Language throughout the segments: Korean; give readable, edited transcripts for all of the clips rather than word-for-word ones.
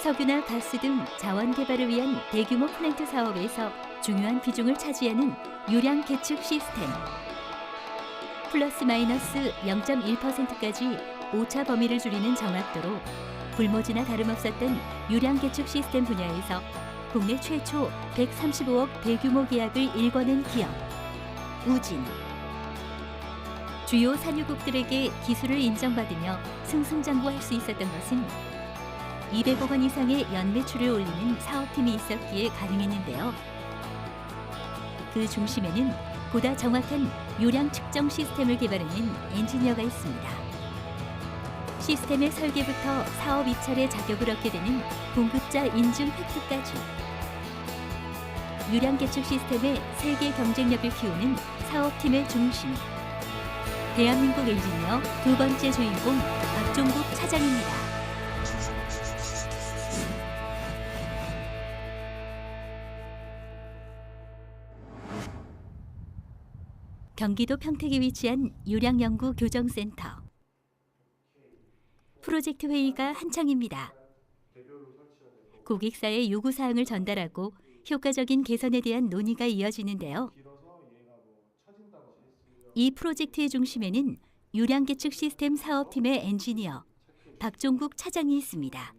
석유나 가스 등 자원 개발을 위한 대규모 플랜트 사업에서 중요한 비중을 차지하는 유량 계측 시스템. 플러스 마이너스 0.1%까지 오차 범위를 줄이는 정확도로 불모지나 다름없었던 유량 계측 시스템 분야에서 국내 최초 135억 대규모 계약을 일궈낸 기업 우진. 주요 산유국들에게 기술을 인정받으며 승승장구할 수 있었던 것은 200억 원 이상의 연매출을 올리는 사업팀이 있었기에 가능했는데요. 그 중심에는 보다 정확한 요량 측정 시스템을 개발하는 엔지니어가 있습니다. 시스템의 설계부터 사업 입찰의 자격을 얻게 되는 공급자 인증 획득까지 유량 계측 시스템의 세계 경쟁력을 키우는 사업팀의 중심. 대한민국 엔지니어 두 번째 주인공 박종국 차장입니다. 경기도 평택에 위치한 유량연구교정센터. 프로젝트 회의가 한창입니다. 고객사의 요구사항을 전달하고 효과적인 개선에 대한 논의가 이어지는데요. 이 프로젝트의 중심에는 유량계측 시스템 사업팀의 엔지니어 박종국 차장이 있습니다.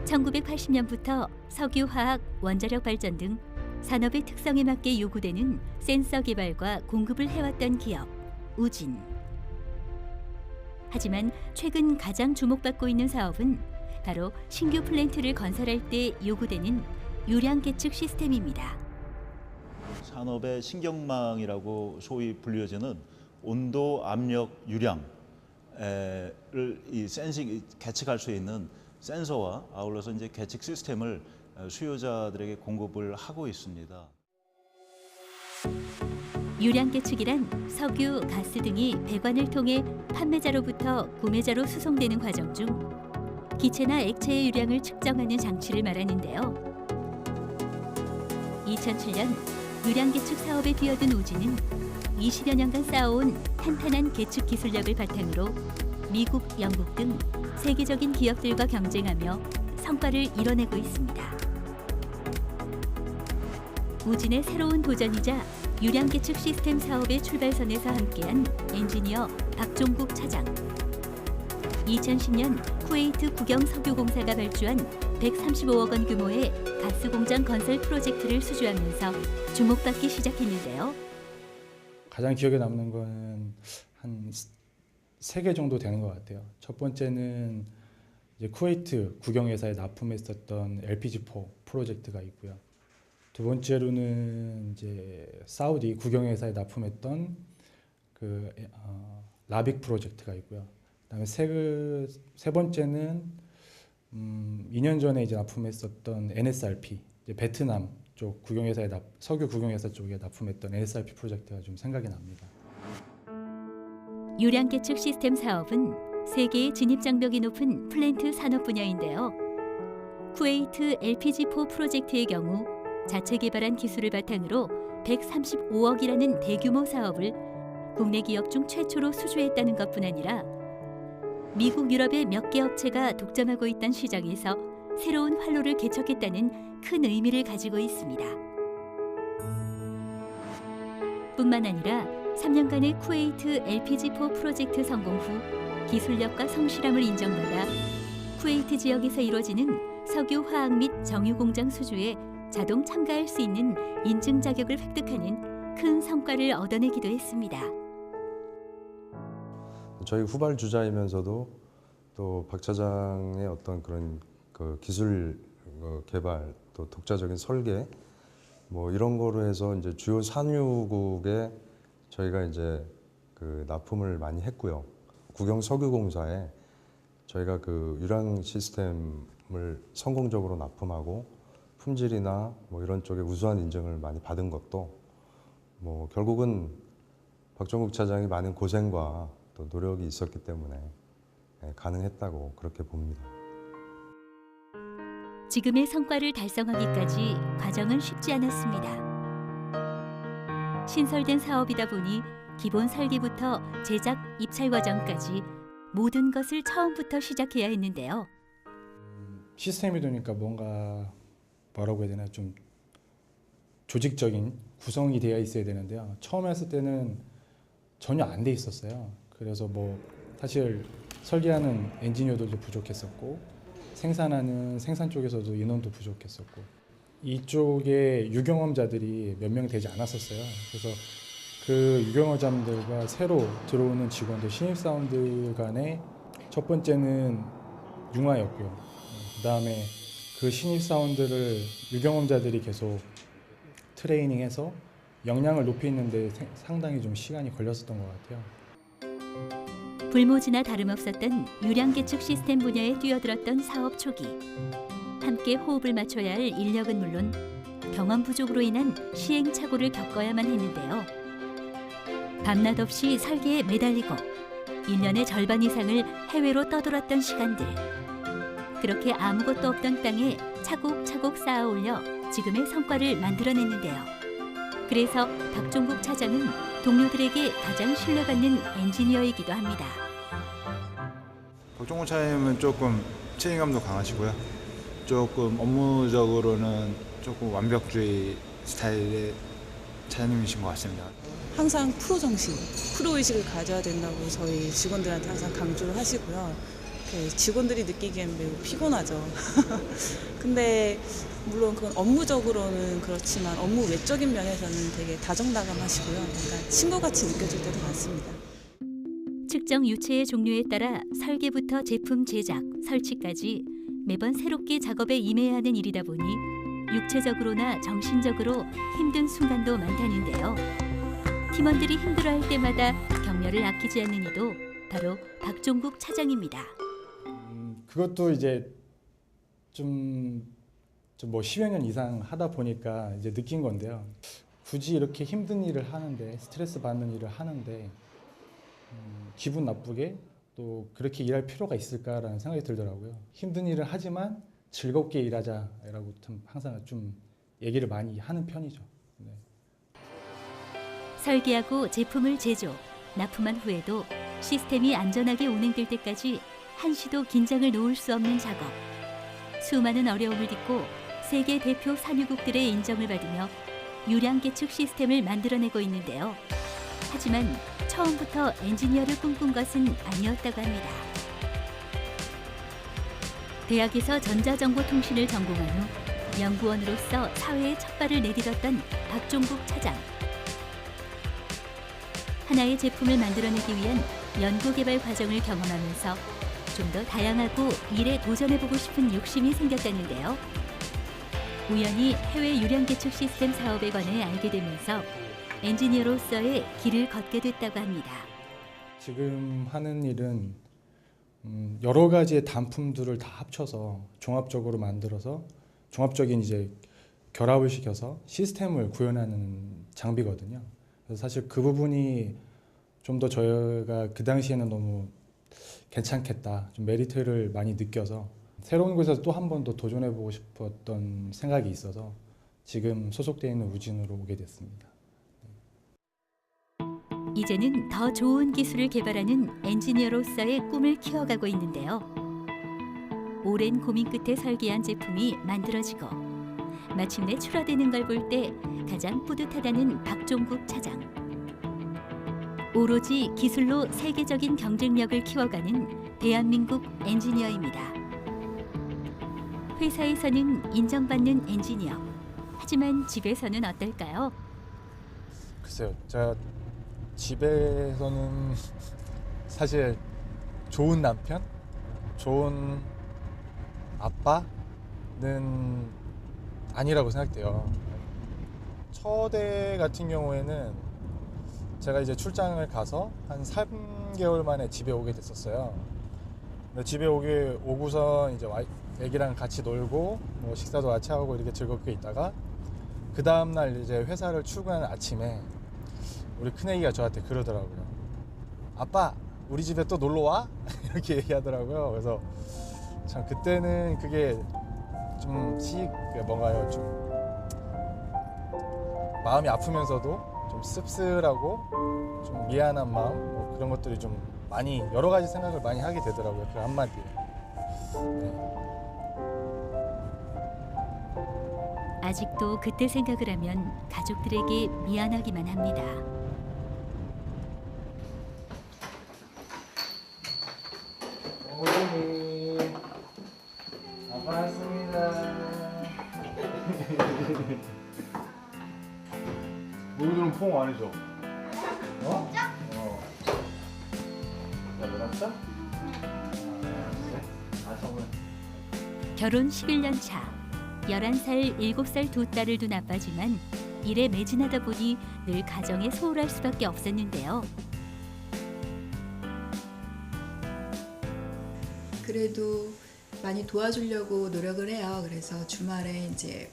1980년부터 석유, 화학, 원자력 발전 등 산업의 특성에 맞게 요구되는 센서 개발과 공급을 해왔던 기업 우진. 하지만 최근 가장 주목받고 있는 사업은 바로 신규 플랜트를 건설할 때 요구되는 유량 계측 시스템입니다. 산업의 신경망이라고 소위 불려지는 온도, 압력, 유량을 이 센싱 계측할 수 있는 센서와 아울러서 이제 계측 시스템을 수요자들에게 공급을 하고 있습니다. 유량 계측이란 석유, 가스 등이 배관을 통해 판매자로부터 구매자로 수송되는 과정 중 기체나 액체의 유량을 측정하는 장치를 말하는데요. 2007년 유량 계측 사업에 뛰어든 우진은 20여 년간 쌓아온 탄탄한 계측 기술력을 바탕으로 미국, 영국 등 세계적인 기업들과 경쟁하며 성과를 이뤄내고 있습니다. 우진의 새로운 도전이자 유량 계측 시스템 사업의 출발선에서 함께한 엔지니어 박종국 차장. 2010년 쿠웨이트 국영석유공사가 발주한 135억 원 규모의 가스공장 건설 프로젝트를 수주하면서 주목받기 시작했는데요. 가장 기억에 남는 거는 한 3개 정도 되는 것 같아요. 첫 번째는 이제 쿠웨이트 국영회사에 납품했었던 LPG4 프로젝트가 있고요. 두 번째로는 이제 사우디 국영회사에 납품했던 그 라빅 프로젝트가 있고요. 그다음에 세 번째는 2년 전에 이제 납품했었던 NSRP, 이제 베트남 쪽 국영회사에 석유 국영회사 쪽에 납품했던 NSRP 프로젝트가 좀 생각이 납니다. 유량 계측 시스템 사업은 세계의 진입 장벽이 높은 플랜트 산업 분야인데요. 쿠웨이트 LPG4 프로젝트의 경우 자체 개발한 기술을 바탕으로 135억이라는 대규모 사업을 국내 기업 중 최초로 수주했다는 것뿐 아니라 미국, 유럽의 몇 개 업체가 독점하고 있던 시장에서 새로운 활로를 개척했다는 큰 의미를 가지고 있습니다. 뿐만 아니라 3년간의 쿠웨이트 LPG4 프로젝트 성공 후 기술력과 성실함을 인정받아 쿠웨이트 지역에서 이루어지는 석유, 화학 및 정유 공장 수주에 자동 참가할 수 있는 인증 자격을 획득하는 큰 성과를 얻어내기도 했습니다. 저희 후발주자이면서도 또 박 차장의 어떤 그런 그 기술 개발, 또 독자적인 설계 뭐 이런 거로 해서 이제 주요 산유국에 저희가 이제 그 납품을 많이 했고요. 국영석유공사에 저희가 그 유량 시스템을 성공적으로 납품하고 품질이나 뭐 이런 쪽에 우수한 인증을 많이 받은 것도 뭐 결국은 박종국 차장이 많은 고생과 또 노력이 있었기 때문에 가능했다고 그렇게 봅니다. 지금의 성과를 달성하기까지 과정은 쉽지 않았습니다. 신설된 사업이다 보니 기본 설계부터 제작, 입찰 과정까지 모든 것을 처음부터 시작해야 했는데요. 시스템이 되니까 뭔가 뭐라고 해야 되나 좀 조직적인 구성이 되어 있어야 되는데요. 처음 했을 때는 전혀 안 돼 있었어요. 그래서 뭐 사실 설계하는 엔지니어들도 부족했었고 생산하는 생산 쪽에서도 인원도 부족했었고 이쪽에 유경험자들이 몇 명 되지 않았었어요. 그래서 그 유경험자들과 새로 들어오는 직원들, 신입사원들 간의 첫 번째는 융화였고요. 그다음에 그 신입사원들을 유경험자들이 계속 트레이닝해서 역량을 높이는 데 상당히 좀 시간이 걸렸었던 것 같아요. 불모지나 다름없었던 유량 계측 시스템 분야에 뛰어들었던 사업 초기. 함께 호흡을 맞춰야 할 인력은 물론 경험 부족으로 인한 시행착오를 겪어야만 했는데요. 밤낮 없이 설계에 매달리고 1년의 절반 이상을 해외로 떠돌았던 시간들. 그렇게 아무것도 없던 땅에 차곡차곡 쌓아 올려 지금의 성과를 만들어냈는데요. 그래서 박종국 차장은 동료들에게 가장 신뢰받는 엔지니어이기도 합니다. 박종국 차장님은 조금 책임감도 강하시고요. 조금 업무적으로는 조금 완벽주의 스타일의 차장님이신 것 같습니다. 항상 프로 정신, 프로 의식을 가져야 된다고 저희 직원들한테 항상 강조를 하시고요. 직원들이 느끼기엔 매우 피곤하죠. 근데 물론 그건 업무적으로는 그렇지만 업무 외적인 면에서는 되게 다정다감하시고요. 약간 친구같이 느껴질 때도 많습니다. 측정 유체의 종류에 따라 설계부터 제품 제작, 설치까지 매번 새롭게 작업에 임해야 하는 일이다 보니 육체적으로나 정신적으로 힘든 순간도 많다는데요. 팀원들이 힘들어할 때마다 격려를 아끼지 않는 이도 바로 박종국 차장입니다. 그것도 이제 좀 뭐 10여 년 이상 하다 보니까 이제 느낀 건데요. 굳이 이렇게 힘든 일을 하는데 스트레스 받는 일을 하는데 기분 나쁘게 또 그렇게 일할 필요가 있을까라는 생각이 들더라고요. 힘든 일을 하지만 즐겁게 일하자라고 참 항상 좀 얘기를 많이 하는 편이죠. 네. 설계하고 제품을 제조, 납품한 후에도 시스템이 안전하게 운행될 때까지 한시도 긴장을 놓을 수 없는 작업. 수많은 어려움을 딛고 세계 대표 산유국들의 인정을 받으며 유량 계측 시스템을 만들어내고 있는데요. 하지만 처음부터 엔지니어를 꿈꾼 것은 아니었다고 합니다. 대학에서 전자정보통신을 전공한 후 연구원으로서 사회에 첫 발을 내딛었던 박종국 차장. 하나의 제품을 만들어내기 위한 연구개발 과정을 경험하면서 좀 더 다양하고 일에 도전해보고 싶은 욕심이 생겼다는데요. 우연히 해외 유량 계측 시스템 사업에 관해 알게 되면서 엔지니어로서의 길을 걷게 됐다고 합니다. 지금 하는 일은 여러 가지의 단품들을 다 합쳐서 종합적으로 만들어서 종합적인 이제 결합을 시켜서 시스템을 구현하는 장비거든요. 그래서 사실 그 부분이 좀 더 저희가 그 당시에는 너무 괜찮겠다, 좀 메리트를 많이 느껴서 새로운 곳에서 또 한 번 더 도전해보고 싶었던 생각이 있어서 지금 소속되어 있는 우진으로 오게 됐습니다. 이제는 더 좋은 기술을 개발하는 엔지니어로서의 꿈을 키워가고 있는데요. 오랜 고민 끝에 설계한 제품이 만들어지고 마침내 출하되는 걸 볼 때 가장 뿌듯하다는 박종국 차장. 오로지 기술로 세계적인 경쟁력을 키워가는 대한민국 엔지니어입니다. 회사에서는 인정받는 엔지니어. 하지만 집에서는 어떨까요? 글쎄요, 제가 집에서는 사실 좋은 남편, 좋은 아빠는 아니라고 생각돼요. 첫해 같은 경우에는 제가 이제 출장을 가서 한 3개월 만에 집에 오게 됐었어요. 근데 집에 오고서 이제 애기랑 같이 놀고 뭐 식사도 같이 하고 이렇게 즐겁게 있다가 그 다음 날 이제 회사를 출근하는 아침에 우리 큰애기가 저한테 그러더라고요. 아빠, 우리 집에 또 놀러 와? 이렇게 얘기하더라고요. 그래서 참 그때는 그게 좀 뭔가요, 좀 마음이 아프면서도 좀 씁쓸하고 좀 미안한 마음, 뭐 그런 것들이 좀 많이 여러 가지 생각을 많이 하게 되더라고요. 그 한마디에. 아직도 그때 생각을 하면 가족들에게 미안하기만 합니다. 어머니, 아빠 왔습니다. 너희들은 포옹 안 해줘. 어? 어. 나 놀았어? 아, 정말. 결혼 11년 차, 11살, 7살 두 딸을 둔 아빠지만 일에 매진하다 보니 늘 가정에 소홀할 수밖에 없었는데요. 그래도 많이 도와주려고 노력을 해요. 그래서 주말에 이제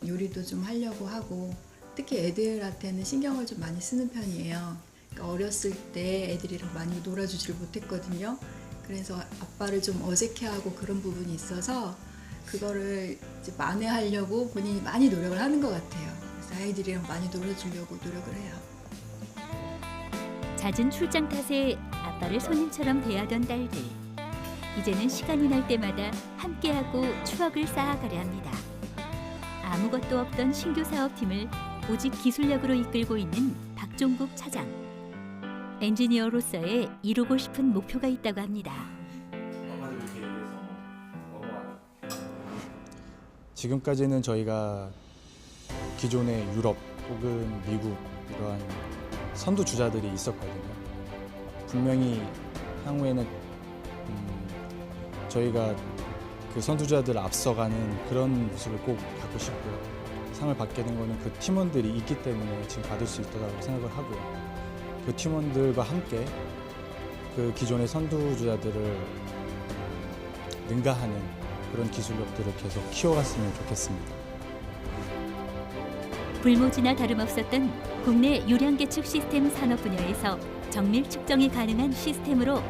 요리도 좀 하려고 하고, 특히 애들한테는 신경을 좀 많이 쓰는 편이에요. 그러니까 어렸을 때 애들이랑 많이 놀아주지를 못했거든요. 그래서 아빠를 좀 어색해하고 그런 부분이 있어서 그거를 이제 만회하려고 본인이 많이 노력을 하는 것 같아요. 그래서 아이들이랑 많이 놀아주려고 노력을 해요. 잦은 출장 탓에 아빠를 손님처럼 대하던 딸들. 이제는 시간이 날 때마다 함께하고 추억을 쌓아가려 합니다. 아무것도 없던 신규 사업팀을 오직 기술력으로 이끌고 있는 박종국 차장. 엔지니어로서의 이루고 싶은 목표가 있다고 합니다. 지금까지는 저희가 기존의 유럽 혹은 미국 이러한 선두 주자들이 있었거든요. 분명히 향후에는 저희가 그 선두주자들을 앞서가는 그런 모습을 꼭 갖고 싶고요. 상을 받게 된 거는 그 팀원들이 있기 때문에 지금 받을 수 있다고 생각을 하고요. 그 팀원들과 함께 그 기존의 선두주자들을 능가하는 그런 기술력들을 계속 키워갔으면 좋겠습니다. 불모지나 다름없었던 국내 유량 계측 시스템 산업 분야에서 정밀 측정이 가능한 시스템으로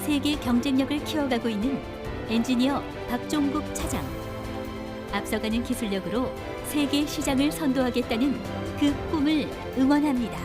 세계 경쟁력을 키워가고 있는 엔지니어 박종국 차장. 앞서가는 기술력으로 세계 시장을 선도하겠다는 그 꿈을 응원합니다.